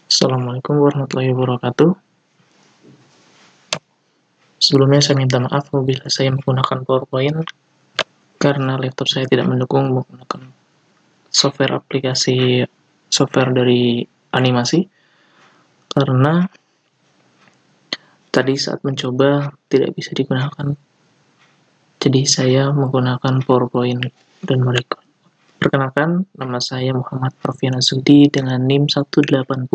Assalamualaikum warahmatullahi wabarakatuh. Sebelumnya saya minta maaf apabila saya menggunakan PowerPoint karena laptop saya tidak mendukung menggunakan software dari animasi, karena tadi saat mencoba tidak bisa digunakan. Jadi saya menggunakan PowerPoint dan merecord. Perkenalkan, nama saya Muhammad Arfian Azudi dengan NIM 180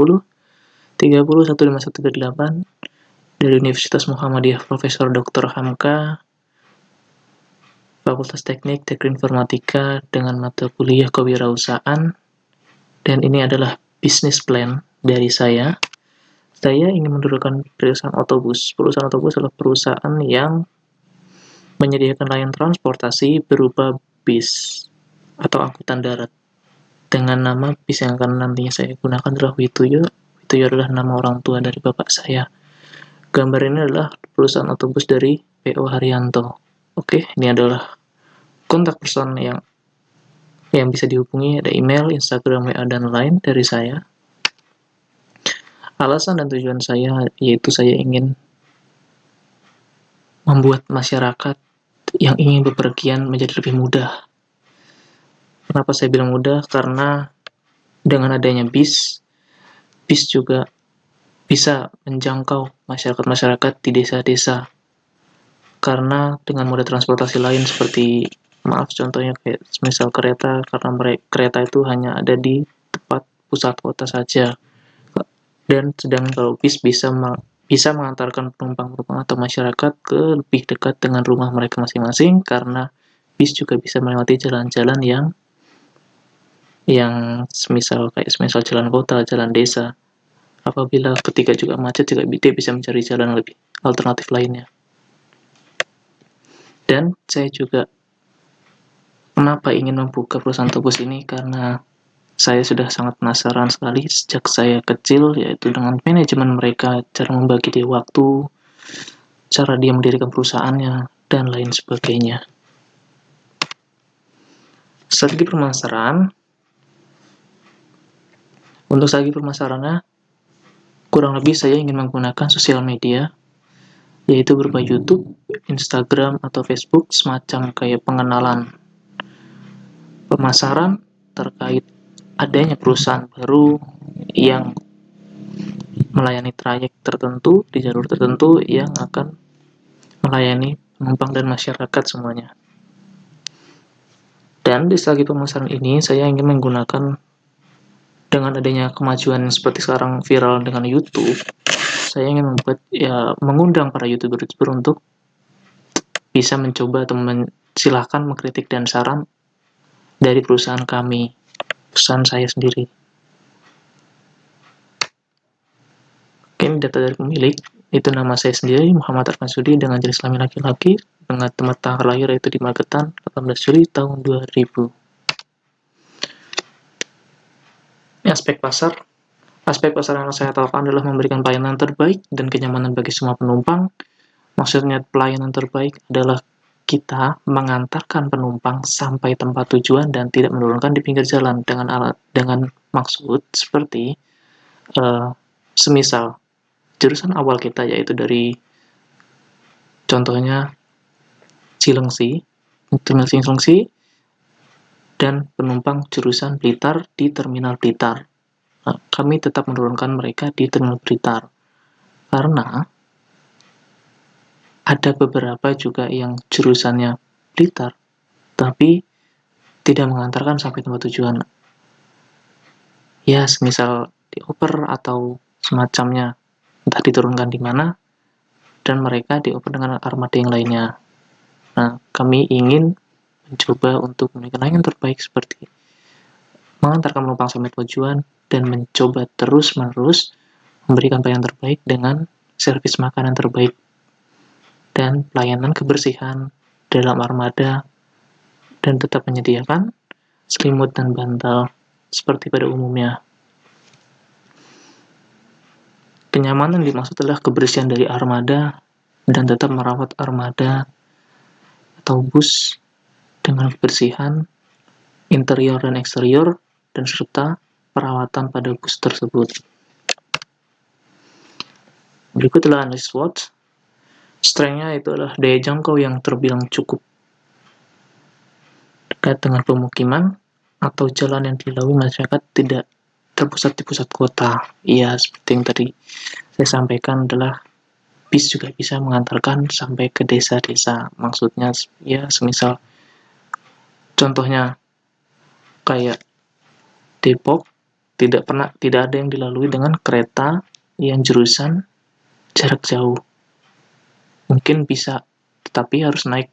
301518 dari Universitas Muhammadiyah Profesor Dr. Hamka, Fakultas Teknik Informatika dengan mata kuliah kewirausahaan, dan ini adalah bisnis plan dari saya. Saya ingin mendirikan perusahaan otobus. Perusahaan otobus adalah perusahaan yang menyediakan layanan transportasi berupa bis atau angkutan darat. Dengan nama bis yang akan nantinya saya gunakan adalah Wituyo. Wituyo adalah nama orang tua dari bapak saya. Gambar ini adalah perusahaan otobus dari P.O. Haryanto. Oke, ini adalah kontak person yang bisa dihubungi, ada email, Instagram, WA, dan lain dari saya. Alasan dan tujuan saya yaitu saya ingin membuat masyarakat yang ingin bepergian menjadi lebih mudah. Kenapa saya bilang mudah? Karena dengan adanya bis juga bisa menjangkau masyarakat-masyarakat di desa-desa. Karena dengan moda transportasi lain seperti, contohnya kayak misal kereta, karena kereta itu hanya ada di tempat pusat kota saja. Dan sedang kalau bis bisa mengantarkan penumpang-penumpang atau masyarakat ke lebih dekat dengan rumah mereka masing-masing, karena bis juga bisa melewati jalan-jalan yang semisal jalan kota, jalan desa. Apabila ketika juga macet, juga dia bisa mencari jalan lebih alternatif lainnya. Dan saya juga kenapa ingin membuka perusahaan otobus ini, karena saya sudah sangat penasaran sekali sejak saya kecil, yaitu dengan manajemen mereka, cara membagi dia waktu, cara dia mendirikan perusahaannya, dan lain sebagainya. Strategi pemasaran. Untuk strategi pemasarannya, kurang lebih saya ingin menggunakan sosial media, yaitu berupa YouTube, Instagram, atau Facebook, semacam kayak pengenalan pemasaran terkait adanya perusahaan baru yang melayani trayek tertentu di jalur tertentu yang akan melayani penumpang dan masyarakat semuanya. Dan di strategi pemasaran ini saya ingin menggunakan, dengan adanya kemajuan seperti sekarang viral dengan YouTube, saya ingin mengundang para YouTuber untuk bisa mencoba atau silahkan mengkritik dan saran dari perusahaan kami, perusahaan saya sendiri. Ini data dari pemilik, itu nama saya sendiri, Muhammad Arfan Azudi, dengan jenis kelamin laki-laki, dengan tempat tanggal lahir yaitu di Magetan, 18 Juli tahun 2000. Ini aspek pasar. Aspek pasar yang saya tawarkan adalah memberikan pelayanan terbaik dan kenyamanan bagi semua penumpang. Maksudnya pelayanan terbaik adalah kita mengantarkan penumpang sampai tempat tujuan dan tidak menurunkan di pinggir jalan dengan maksud seperti semisal jurusan awal kita yaitu dari contohnya Cilengsi dan penumpang jurusan Blitar di Terminal Blitar. Nah, kami tetap menurunkan mereka di Terminal Blitar karena ada beberapa juga yang jurusannya Blitar tapi tidak mengantarkan sampai tempat tujuan. Ya, semisal dioper atau semacamnya, entah diturunkan di mana, dan mereka dioper dengan armada yang lainnya. Nah, kami ingin mencoba untuk memberikan layanan terbaik seperti mengantarkan penumpang sampai tujuan dan mencoba terus-menerus memberikan pelayanan terbaik dengan servis makanan terbaik dan pelayanan kebersihan dalam armada, dan tetap menyediakan selimut dan bantal seperti pada umumnya. Kenyamanan dimaksud adalah kebersihan dari armada dan tetap merawat armada atau bus dengan kebersihan interior dan eksterior dan serta perawatan pada bus tersebut. Berikut adalah analisis SWOT. Strength-nya itu adalah daya jangkau yang terbilang cukup dekat dengan pemukiman atau jalan yang dilalui masyarakat tidak terpusat di pusat kota. Ya, seperti yang tadi saya sampaikan adalah bis juga bisa mengantarkan sampai ke desa-desa. Maksudnya ya semisal contohnya kayak Depok tidak ada yang dilalui dengan kereta yang jurusan jarak jauh. Mungkin bisa, tetapi harus naik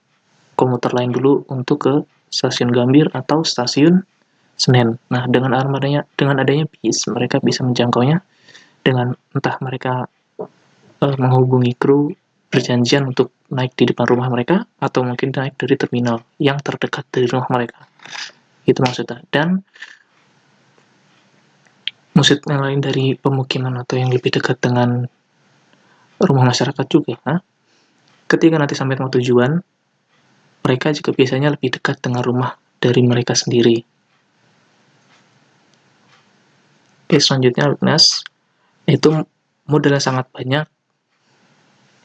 komuter lain dulu untuk ke stasiun Gambir atau stasiun Senen. Nah, dengan adanya bis, mereka bisa menjangkaunya dengan entah mereka menghubungi kru perjanjian untuk naik di depan rumah mereka atau mungkin naik dari terminal yang terdekat dari rumah mereka. Itu maksudnya. Dan maksud yang lain dari pemukiman atau yang lebih dekat dengan rumah masyarakat juga. Ketika nanti sampai tempat tujuan, mereka juga biasanya lebih dekat dengan rumah dari mereka sendiri. Oke, selanjutnya Agnes, itu modalnya sangat banyak.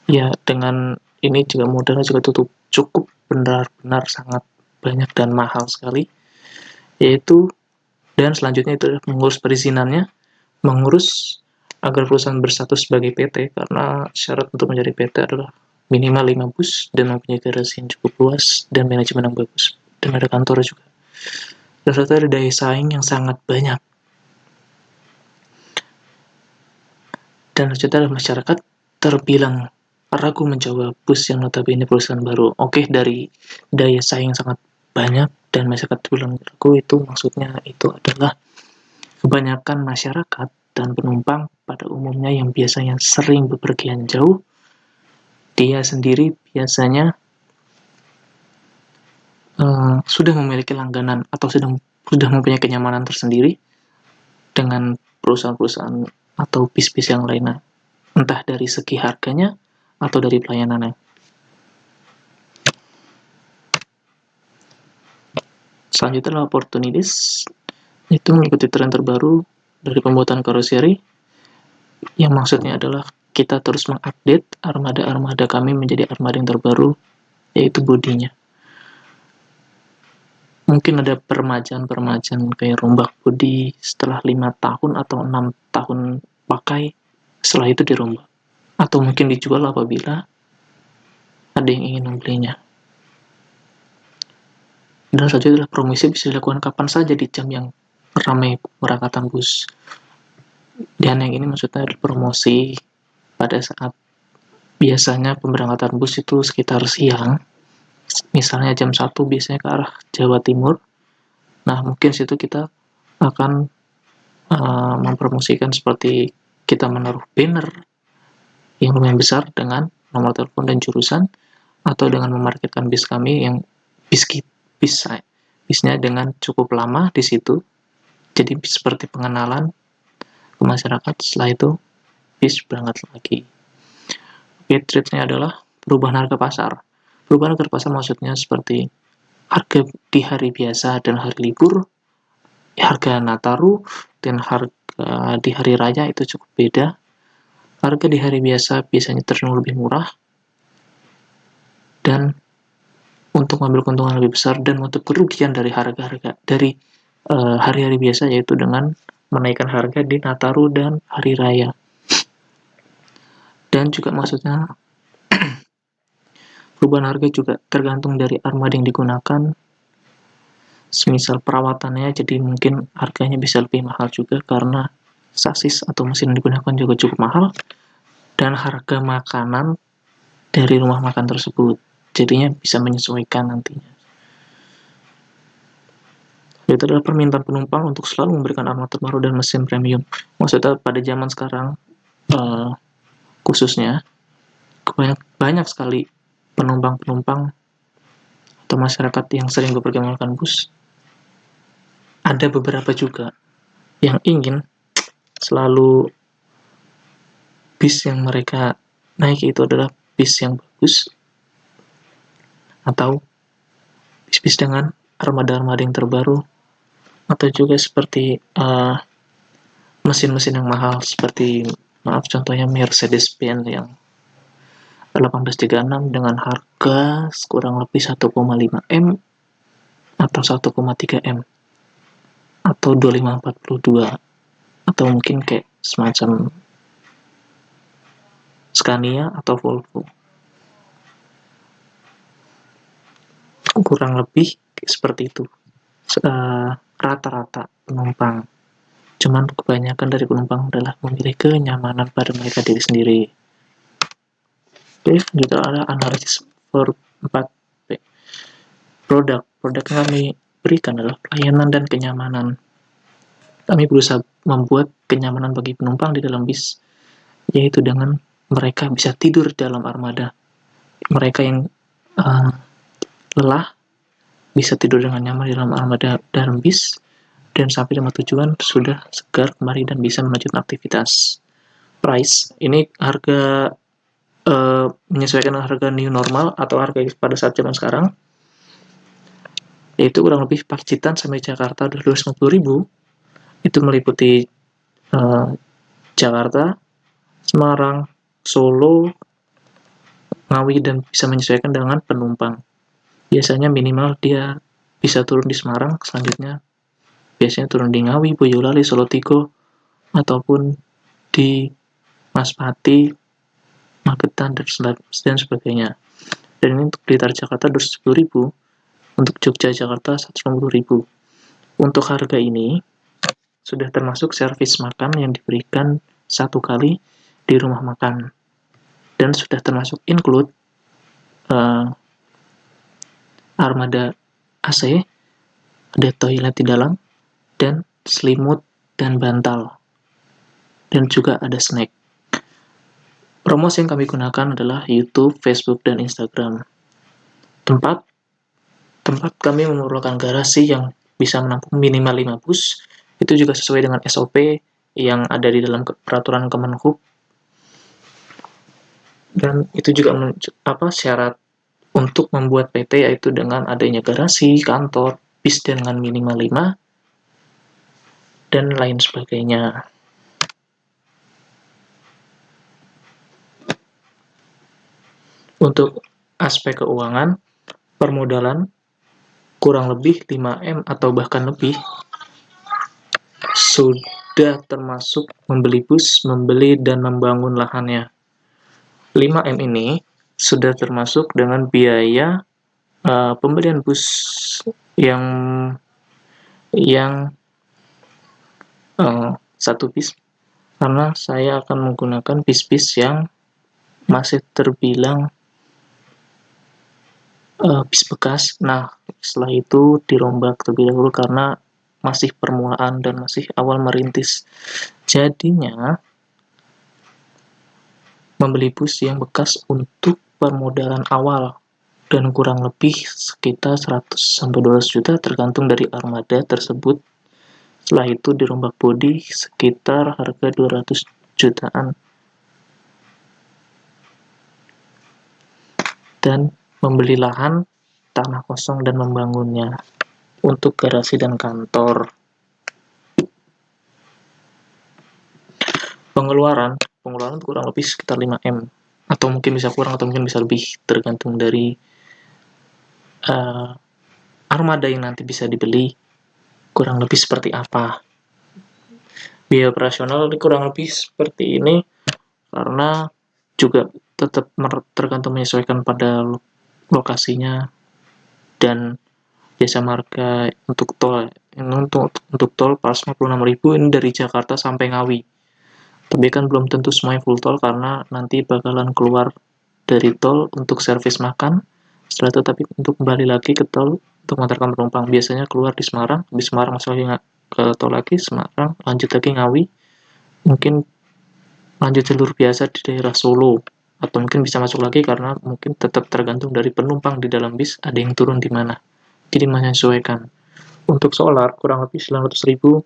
Ya, dengan ini juga modalnya juga cukup benar-benar sangat banyak dan mahal sekali. Yaitu, dan selanjutnya itu adalah mengurus perizinannya, mengurus agar perusahaan berstatus sebagai PT, karena syarat untuk menjadi PT adalah minimal 5 bus dan mempunyai garasi yang cukup luas dan manajemen yang bagus. Dan ada kantor juga. Dan serta ada daya saing yang sangat banyak. Dan selanjutnya masyarakat terbilang ragu mencoba bus yang notabene perusahaan baru. Oke, dari daya saing sangat banyak dan masyarakat terbilang ragu, itu maksudnya itu adalah kebanyakan masyarakat dan penumpang pada umumnya yang biasanya sering bepergian jauh, dia sendiri biasanya sudah memiliki langganan atau sudah mempunyai kenyamanan tersendiri dengan perusahaan-perusahaan atau bis-bis yang lainnya, entah dari segi harganya atau dari pelayanannya. Selanjutnya adalah opportunities, itu mengikuti tren terbaru dari pembuatan karoseri, yang maksudnya adalah kita terus mengupdate armada-armada kami menjadi armada yang terbaru, yaitu bodinya. Mungkin ada permajaan kayak rombak bodi setelah 5 tahun atau 6 tahun pakai, setelah itu dirombak. Atau mungkin dijual apabila ada yang ingin membelinya. Dan selanjutnya adalah promosi bisa dilakukan kapan saja di jam yang ramai keberangkatan bus. Dan yang ini maksudnya adalah promosi pada saat biasanya pemberangkatan bus itu sekitar siang, misalnya jam 1 biasanya ke arah Jawa Timur. Nah, mungkin situ kita akan mempromosikan seperti kita menaruh banner yang lumayan besar dengan nomor telepon dan jurusan, atau dengan memarkirkan bis kami yang bisnya dengan cukup lama di situ. Jadi seperti pengenalan ke masyarakat, setelah itu bis berangkat lagi. Oke, treatnya adalah perubahan harga pasar. Perubahan harga pasar maksudnya seperti harga di hari biasa dan hari libur, harga Nataru dan harga di hari raya itu cukup beda. Harga di hari biasa biasanya cenderung lebih murah, dan untuk mengambil keuntungan lebih besar dan untuk kerugian dari harga-harga dari hari-hari biasa, yaitu dengan menaikkan harga di Nataru dan hari raya. Dan juga maksudnya perubahan harga juga tergantung dari armada yang digunakan. Semisal perawatannya, jadi mungkin harganya bisa lebih mahal juga karena sasis atau mesin yang digunakan juga cukup mahal, dan harga makanan dari rumah makan tersebut jadinya bisa menyesuaikan nantinya. Itu adalah permintaan penumpang untuk selalu memberikan armada terbaru dan mesin premium. Maksudnya pada zaman sekarang khususnya banyak sekali penumpang-penumpang atau masyarakat yang sering bepergian menggunakan bus. Ada beberapa juga yang ingin selalu bis yang mereka naik itu adalah bis yang bagus atau bis-bis dengan armada-armada yang terbaru, atau juga seperti mesin-mesin yang mahal seperti maaf contohnya Mercedes-Benz yang 1836 dengan harga kurang lebih 1,5 M atau 1,3 M atau 2542 atau mungkin kayak semacam Scania atau Volvo, kurang lebih seperti itu rata-rata penumpang. Cuman kebanyakan dari penumpang adalah memilih kenyamanan pada mereka diri sendiri. Oke, juga ada analisis for 4P. Produk yang kami berikan adalah pelayanan dan kenyamanan. Kami berusaha membuat kenyamanan bagi penumpang di dalam bis, yaitu dengan mereka bisa tidur dalam armada. Mereka yang lelah bisa tidur dengan nyaman di dalam armada dalam bis, dan sampai di tujuan sudah segar kembali dan bisa melanjutkan aktivitas. Price, ini harga menyesuaikan harga new normal atau harga pada saat zaman sekarang, yaitu kurang lebih Pacitan sampai Jakarta udah 250.000. Itu meliputi Jakarta, Semarang, Solo, Ngawi, dan bisa menyesuaikan dengan penumpang. Biasanya minimal dia bisa turun di Semarang, selanjutnya biasanya turun di Ngawi, Boyolali, Solotigo, ataupun di Maspati, Magetan, dan sebagainya. Dan ini untuk Blitar Jakarta 210.000, untuk Jogja Jakarta 150.000. Untuk harga ini sudah termasuk servis makan yang diberikan 1 kali di rumah makan, dan sudah termasuk include armada AC, ada toilet di dalam, dan selimut dan bantal, dan juga ada snack. Promosi yang kami gunakan adalah YouTube, Facebook, dan Instagram. Tempat kami memerlukan garasi yang bisa menampung minimal 5 bus. Itu juga sesuai dengan SOP yang ada di dalam peraturan Kemenhub. Dan itu juga syarat untuk membuat PT, yaitu dengan adanya garasi, kantor, bis dengan minimal 5, dan lain sebagainya. Untuk aspek keuangan, permodalan kurang lebih 5M atau bahkan lebih, sudah termasuk membeli bus, membeli dan membangun lahannya. 5M ini sudah termasuk dengan biaya pembelian bus yang satu bis, karena saya akan menggunakan bis-bis yang masih terbilang bis bekas. Nah, setelah itu dirombak terlebih dahulu karena masih permulaan dan masih awal merintis. Jadinya, membeli bus yang bekas untuk permodalan awal, dan kurang lebih sekitar 100-200 juta tergantung dari armada tersebut. Setelah itu dirombak bodi sekitar harga 200 jutaan. Dan membeli lahan, tanah kosong, dan membangunnya untuk garasi dan kantor. Pengeluaran kurang lebih sekitar 5M, atau mungkin bisa kurang atau mungkin bisa lebih, tergantung dari armada yang nanti bisa dibeli kurang lebih seperti apa. Biaya operasional kurang lebih seperti ini, karena juga tetap tergantung menyesuaikan pada lokasinya dan jasa marga. Untuk tol, untuk tol pas 56.000 ini dari Jakarta sampai Ngawi, tapi kan belum tentu semuanya full tol karena nanti bakalan keluar dari tol untuk servis makan. Setelah itu tapi untuk kembali lagi ke tol untuk mengantarkan penumpang, biasanya keluar di Semarang, di Semarang masuk lagi ke tol lagi Semarang, lanjut lagi Ngawi, mungkin lanjut jalur biasa di daerah Solo, atau mungkin bisa masuk lagi karena mungkin tetap tergantung dari penumpang di dalam bis ada yang turun di mana, jadi menyesuaikan. Untuk solar kurang lebih 900.000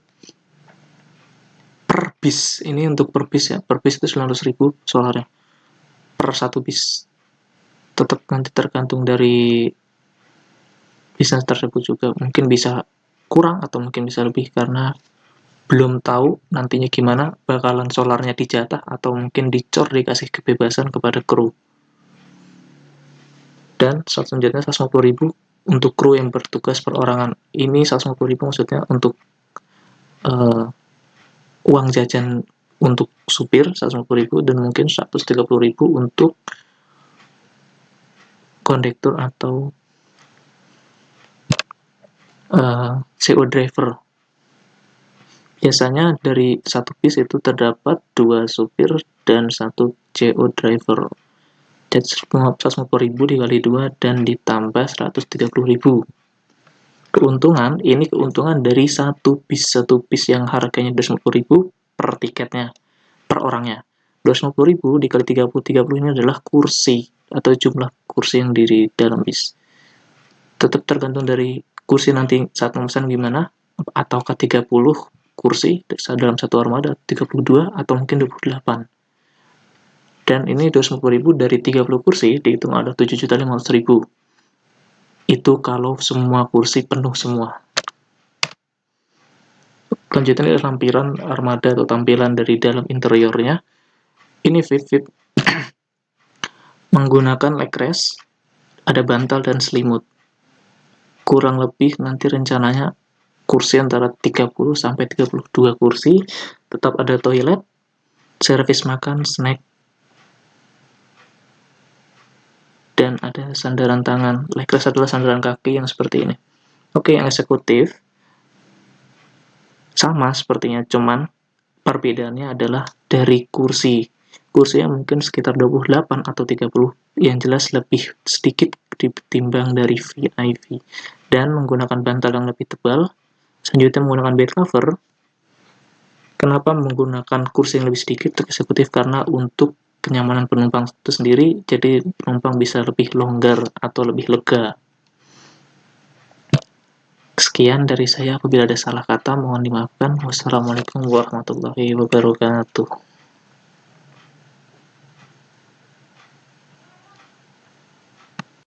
per bis. Ini untuk per bis ya, per bis itu 900.000 solarnya per satu bis. Tetap nanti tergantung dari bisnis tersebut juga, mungkin bisa kurang atau mungkin bisa lebih karena belum tahu nantinya gimana, bakalan solarnya dijatah atau mungkin dicor, dikasih kebebasan kepada kru. Dan selanjutnya 150.000 untuk kru yang bertugas perorangan. Ini 150.000 maksudnya untuk uang jajan untuk supir 150.000 dan mungkin 130.000 untuk kondektur atau CO driver. Biasanya dari satu bis itu terdapat 2 supir dan 1 CO driver. Jadi 150.000 dikali 2 dan ditambah 130.000. Keuntungan, ini keuntungan dari satu bis yang harganya 250.000 per tiketnya, per orangnya. 250.000 dikali 30 ini adalah kursi atau jumlah kursi yang di dalam bis. Tetap tergantung dari kursi nanti saat memesan gimana, ataukah 30 kursi dalam satu armada, 32 atau mungkin 28. Dan ini 250.000 dari 30 kursi dihitung ada 7.500.000. Itu kalau semua kursi penuh semua. Selanjutnya adalah tampilan armada atau tampilan dari dalam interiornya. Ini fit menggunakan leg rest, ada bantal dan selimut. Kurang lebih nanti rencananya kursi antara 30 sampai 32 kursi, tetap ada toilet, servis makan, snack, dan ada sandaran tangan. Leg rest adalah sandaran kaki yang seperti ini. Oke, yang eksekutif sama sepertinya, cuman perbedaannya adalah dari kursi. Kursinya mungkin sekitar 28 atau 30, yang jelas lebih sedikit ditimbang dari VIP. Dan menggunakan bantal yang lebih tebal. Selanjutnya menggunakan bed cover. Kenapa menggunakan kursi yang lebih sedikit untuk eksekutif? Karena untuk kenyamanan penumpang itu sendiri, jadi penumpang bisa lebih longgar atau lebih lega. Sekian dari saya, apabila ada salah kata mohon dimaafkan. Wassalamualaikum warahmatullahi wabarakatuh.